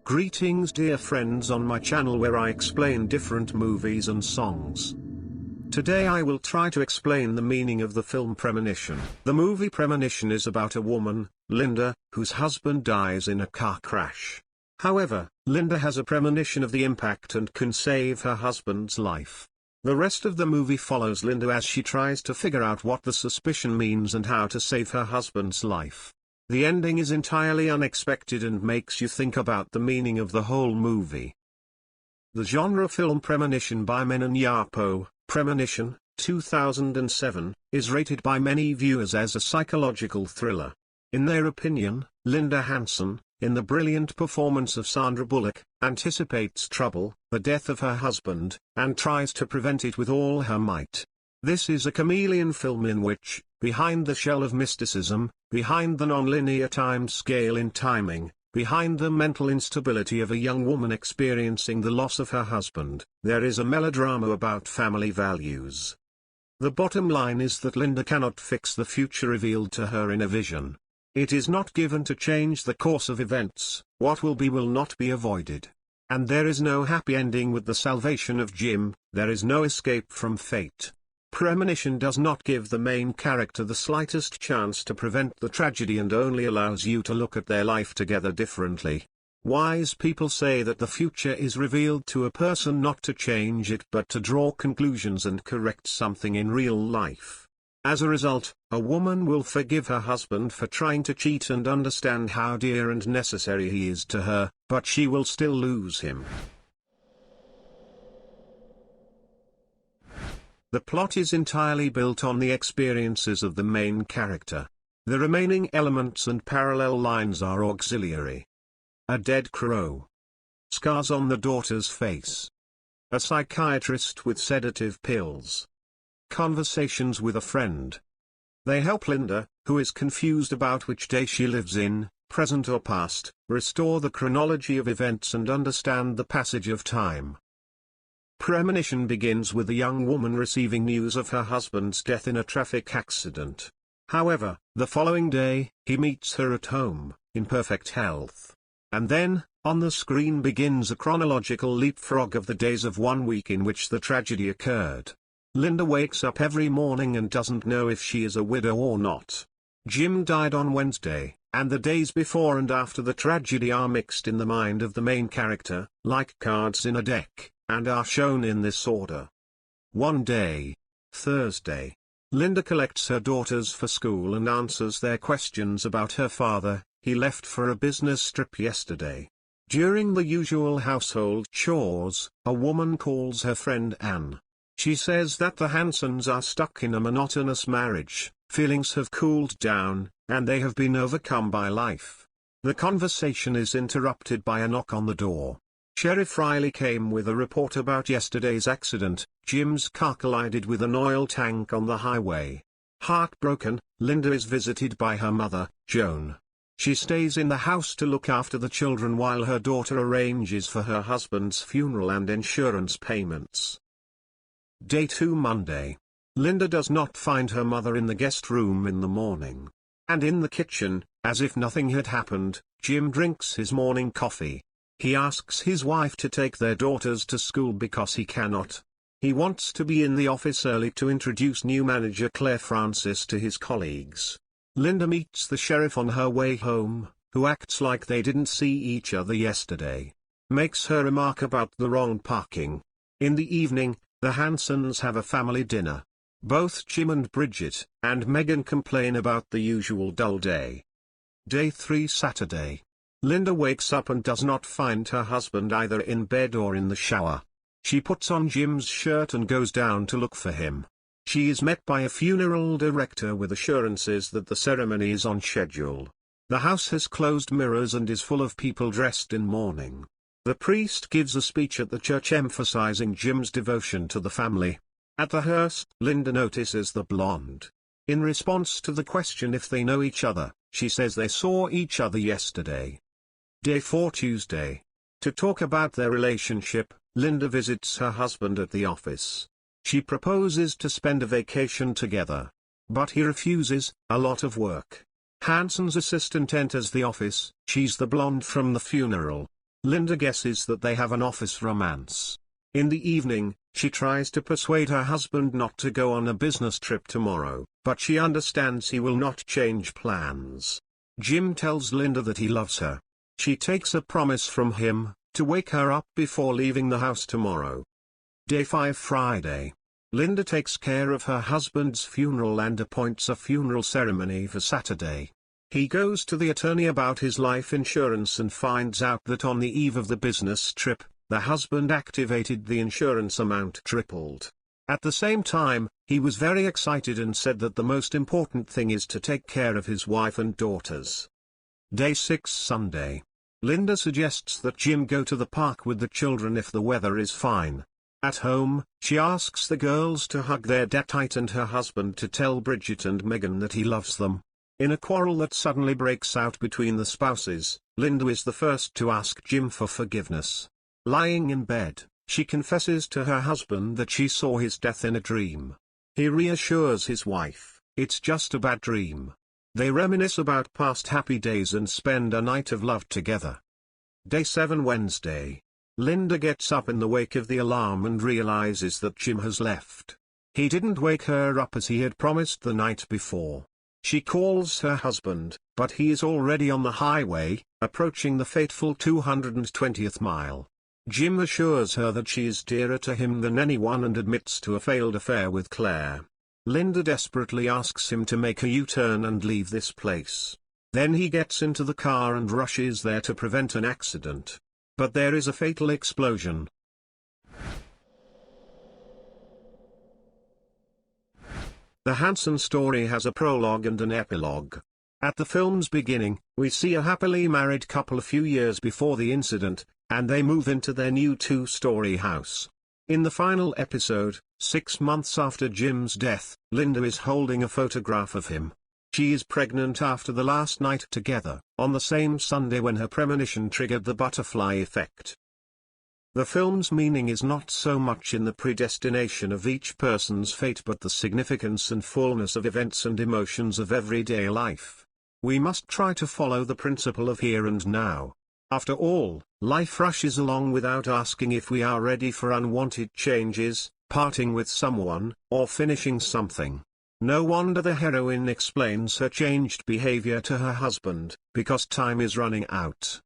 Greetings dear friends on my channel where I explain different movies and songs. Today I will try to explain the meaning of the film Premonition. The movie Premonition is about a woman, Linda, whose husband dies in a car crash. However, Linda has a premonition of the impact and can save her husband's life. The rest of the movie follows Linda as she tries to figure out what the suspicion means and how to save her husband's life. The ending is entirely unexpected and makes you think about the meaning of the whole movie. The genre film Premonition by Mennan Yapo, Premonition, 2007, is rated by many viewers as a psychological thriller. In their opinion, Linda Hanson, in the brilliant performance of Sandra Bullock, anticipates trouble, the death of her husband, and tries to prevent it with all her might. This is a chameleon film in which, behind the shell of mysticism, behind the non-linear time scale in timing, behind the mental instability of a young woman experiencing the loss of her husband, there is a melodrama about family values. The bottom line is that Linda cannot fix the future revealed to her in a vision. It is not given to change the course of events, what will not be avoided. And there is no happy ending with the salvation of Jim, there is no escape from fate. Premonition does not give the main character the slightest chance to prevent the tragedy and only allows you to look at their life together differently. Wise people say that the future is revealed to a person not to change it but to draw conclusions and correct something in real life. As a result, a woman will forgive her husband for trying to cheat and understand how dear and necessary he is to her, but she will still lose him. The plot is entirely built on the experiences of the main character. The remaining elements and parallel lines are auxiliary. A dead crow. Scars on the daughter's face. A psychiatrist with sedative pills. Conversations with a friend. They help Linda, who is confused about which day she lives in, present or past, restore the chronology of events and understand the passage of time. Premonition begins with a young woman receiving news of her husband's death in a traffic accident. However, the following day, he meets her at home, in perfect health. And then, on the screen begins a chronological leapfrog of the days of 1 week in which the tragedy occurred. Linda wakes up every morning and doesn't know if she is a widow or not. Jim died on Wednesday, and the days before and after the tragedy are mixed in the mind of the main character, like cards in a deck, and are shown in this order. One day, Thursday, Linda collects her daughters for school and answers their questions about her father. He left for a business trip yesterday. During the usual household chores, a woman calls her friend Anne. She says that the Hansons are stuck in a monotonous marriage, feelings have cooled down, and they have been overcome by life. The conversation is interrupted by a knock on the door. Sheriff Riley came with a report about yesterday's accident. Jim's car collided with an oil tank on the highway. Heartbroken, Linda is visited by her mother, Joan. She stays in the house to look after the children while her daughter arranges for her husband's funeral and insurance payments. Day 2 Monday. Linda does not find her mother in the guest room in the morning. And in the kitchen, as if nothing had happened, Jim drinks his morning coffee. He asks his wife to take their daughters to school because he cannot. He wants to be in the office early to introduce new manager Claire Francis to his colleagues. Linda meets the sheriff on her way home, who acts like they didn't see each other yesterday. Makes her remark about the wrong parking. In the evening, the Hansons have a family dinner. Both Jim and Bridget and Megan complain about the usual dull day. Day 3 Saturday. Linda wakes up and does not find her husband either in bed or in the shower. She puts on Jim's shirt and goes down to look for him. She is met by a funeral director with assurances that the ceremony is on schedule. The house has closed mirrors and is full of people dressed in mourning. The priest gives a speech at the church emphasizing Jim's devotion to the family. At the hearse, Linda notices the blonde. In response to the question if they know each other, she says they saw each other yesterday. Day 4 Tuesday. To talk about their relationship, Linda visits her husband at the office. She proposes to spend a vacation together. But he refuses, a lot of work. Hanson's assistant enters the office. She's the blonde from the funeral. Linda guesses that they have an office romance. In the evening, she tries to persuade her husband not to go on a business trip tomorrow, but she understands he will not change plans. Jim tells Linda that he loves her. She takes a promise from him, to wake her up before leaving the house tomorrow. Day 5 Friday. Linda takes care of her husband's funeral and appoints a funeral ceremony for Saturday. He goes to the attorney about his life insurance and finds out that on the eve of the business trip, the husband activated the insurance amount tripled. At the same time, he was very excited and said that the most important thing is to take care of his wife and daughters. Day 6 Sunday. Linda suggests that Jim go to the park with the children if the weather is fine. At home, she asks the girls to hug their dad tight and her husband to tell Bridget and Megan that he loves them. In a quarrel that suddenly breaks out between the spouses, Linda is the first to ask Jim for forgiveness. Lying in bed, she confesses to her husband that she saw his death in a dream. He reassures his wife, it's just a bad dream. They reminisce about past happy days and spend a night of love together. Day 7 Wednesday. Linda gets up in the wake of the alarm and realizes that Jim has left. He didn't wake her up as he had promised the night before. She calls her husband, but he is already on the highway, approaching the fateful 220th mile. Jim assures her that she is dearer to him than anyone and admits to a failed affair with Claire. Linda desperately asks him to make a U-turn and leave this place. Then he gets into the car and rushes there to prevent an accident. But there is a fatal explosion. The Hanson story has a prologue and an epilogue. At the film's beginning, we see a happily married couple a few years before the incident, and they move into their new two-story house. In the final episode, 6 months after Jim's death, Linda is holding a photograph of him. She is pregnant after the last night together, on the same Sunday when her premonition triggered the butterfly effect. The film's meaning is not so much in the predestination of each person's fate but the significance and fullness of events and emotions of everyday life. We must try to follow the principle of here and now. After all, life rushes along without asking if we are ready for unwanted changes, parting with someone, or finishing something. No wonder the heroine explains her changed behavior to her husband, because time is running out.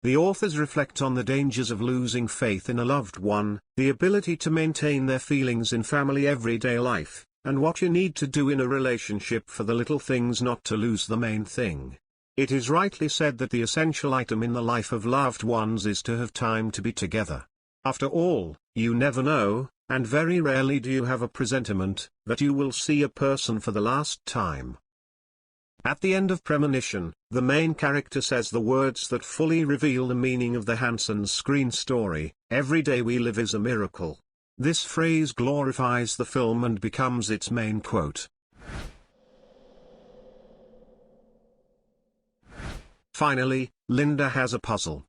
The authors reflect on the dangers of losing faith in a loved one, the ability to maintain their feelings in family everyday life, and what you need to do in a relationship for the little things not to lose the main thing. It is rightly said that the essential item in the life of loved ones is to have time to be together. After all, you never know, and very rarely do you have a presentiment, that you will see a person for the last time. At the end of Premonition, the main character says the words that fully reveal the meaning of the Hanson screen story, "Every day we live is a miracle." This phrase glorifies the film and becomes its main quote. Finally, Linda has a puzzle.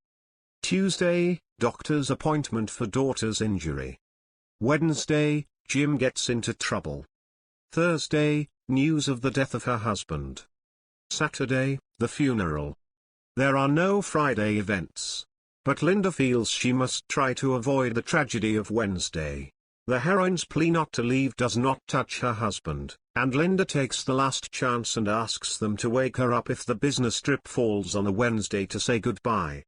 Tuesday, doctor's appointment for daughter's injury. Wednesday, Jim gets into trouble. Thursday, news of the death of her husband. Saturday, the funeral. There are no Friday events. But Linda feels she must try to avoid the tragedy of Wednesday. The heroine's plea not to leave does not touch her husband, and Linda takes the last chance and asks them to wake her up if the business trip falls on a Wednesday to say goodbye.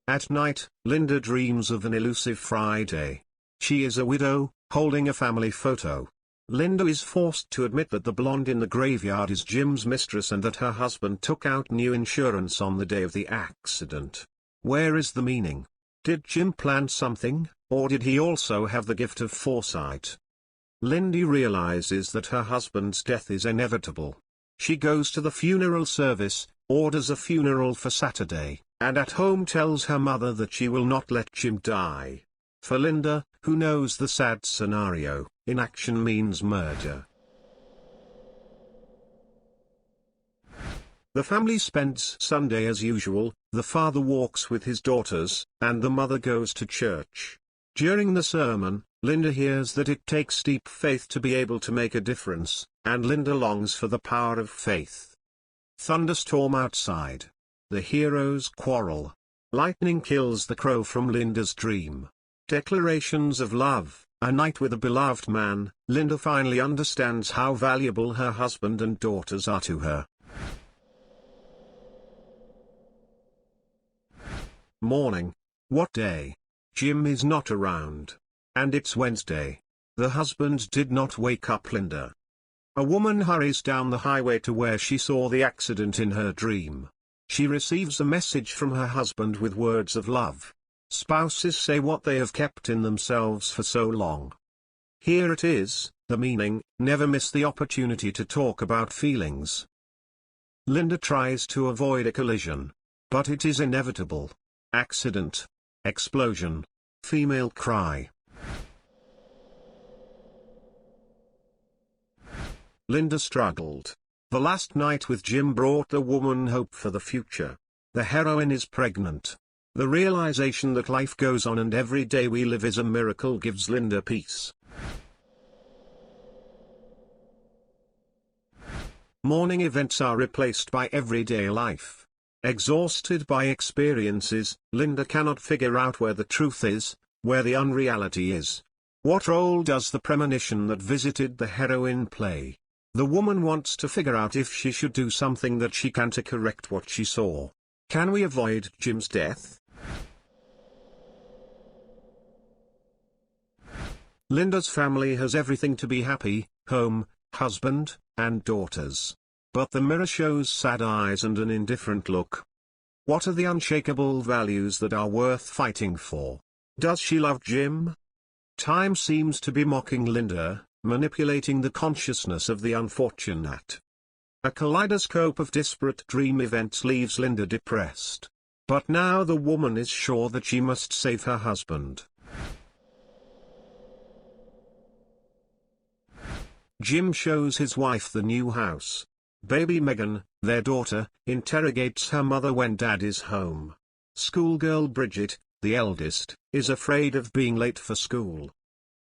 At night, Linda dreams of an elusive Friday. She is a widow, holding a family photo. Linda is forced to admit that the blonde in the graveyard is Jim's mistress and that her husband took out new insurance on the day of the accident. Where is the meaning? Did Jim plan something, or did he also have the gift of foresight? Linda realizes that her husband's death is inevitable. She goes to the funeral service, orders a funeral for Saturday, and at home tells her mother that she will not let Jim die. For Linda, who knows the sad scenario, inaction means murder. The family spends Sunday as usual. The father walks with his daughters, and the mother goes to church. During the sermon, Linda hears that it takes deep faith to be able to make a difference, and Linda longs for the power of faith. Thunderstorm outside. The heroes quarrel. Lightning kills the crow from Linda's dream. Declarations of love. A night with a beloved man. Linda finally understands how valuable her husband and daughters are to her. Morning. What day? Jim is not around. And it's Wednesday. The husband did not wake up Linda. A woman hurries down the highway to where she saw the accident in her dream. She receives a message from her husband with words of love. Spouses say what they have kept in themselves for so long. Here it is, the meaning: never miss the opportunity to talk about feelings. Linda tries to avoid a collision. But it is inevitable. Accident. Explosion. Female cry. Linda struggled. The last night with Jim brought the woman hope for the future. The heroine is pregnant. The realization that life goes on and every day we live is a miracle gives Linda peace. Morning events are replaced by everyday life. Exhausted by experiences, Linda cannot figure out where the truth is, where the unreality is. What role does the premonition that visited the heroine play? The woman wants to figure out if she should do something that she can to correct what she saw. Can we avoid Jim's death? Linda's family has everything to be happy: home, husband, and daughters. But the mirror shows sad eyes and an indifferent look. What are the unshakable values that are worth fighting for? Does she love Jim? Time seems to be mocking Linda, manipulating the consciousness of the unfortunate. A kaleidoscope of disparate dream events leaves Linda depressed. But now the woman is sure that she must save her husband. Jim shows his wife the new house. Baby Megan, their daughter, interrogates her mother when Dad is home. Schoolgirl Bridget, the eldest, is afraid of being late for school.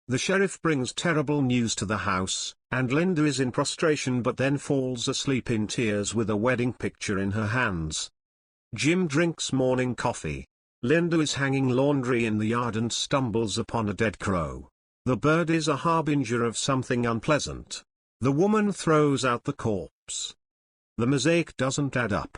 The sheriff brings terrible news to the house, and Linda is in prostration but then falls asleep in tears with a wedding picture in her hands. Jim drinks morning coffee. Linda is hanging laundry in the yard and stumbles upon a dead crow. The bird is a harbinger of something unpleasant. The woman throws out the corpse. The mosaic doesn't add up.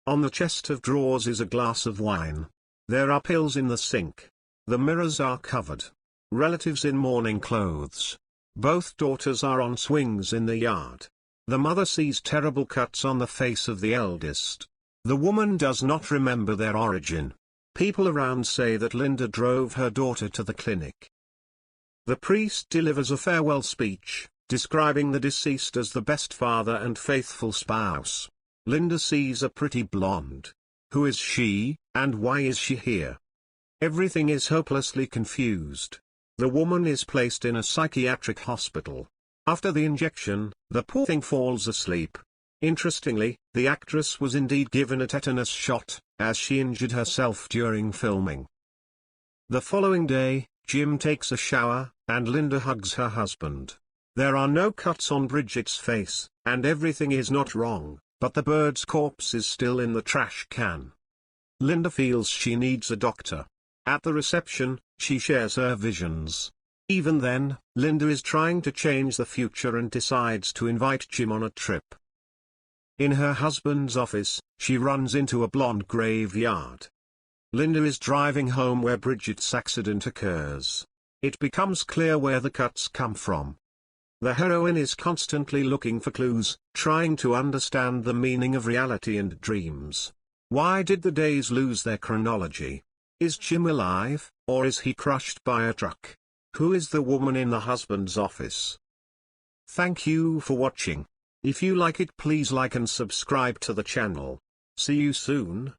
On the chest of drawers is a glass of wine. There are pills in the sink. The mirrors are covered. Relatives in mourning clothes. Both daughters are on swings in the yard. The mother sees terrible cuts on the face of the eldest. The woman does not remember their origin. People around say that Linda drove her daughter to the clinic. The priest delivers a farewell speech, describing the deceased as the best father and faithful spouse. Linda sees a pretty blonde. Who is she, and why is she here? Everything is hopelessly confused. The woman is placed in a psychiatric hospital. After the injection, the poor thing falls asleep. Interestingly, the actress was indeed given a tetanus shot, as she injured herself during filming. The following day, Jim takes a shower, and Linda hugs her husband. There are no cuts on Bridget's face, and everything is not wrong, but the bird's corpse is still in the trash can. Linda feels she needs a doctor. At the reception, she shares her visions. Even then, Linda is trying to change the future and decides to invite Jim on a trip. In her husband's office, she runs into a blonde graveyard. Linda is driving home where Bridget's accident occurs. It becomes clear where the cuts come from. The heroine is constantly looking for clues, trying to understand the meaning of reality and dreams. Why did the days lose their chronology? Is Jim alive, or is he crushed by a truck? Who is the woman in the husband's office? Thank you for watching. If you like it, please like and subscribe to the channel. See you soon.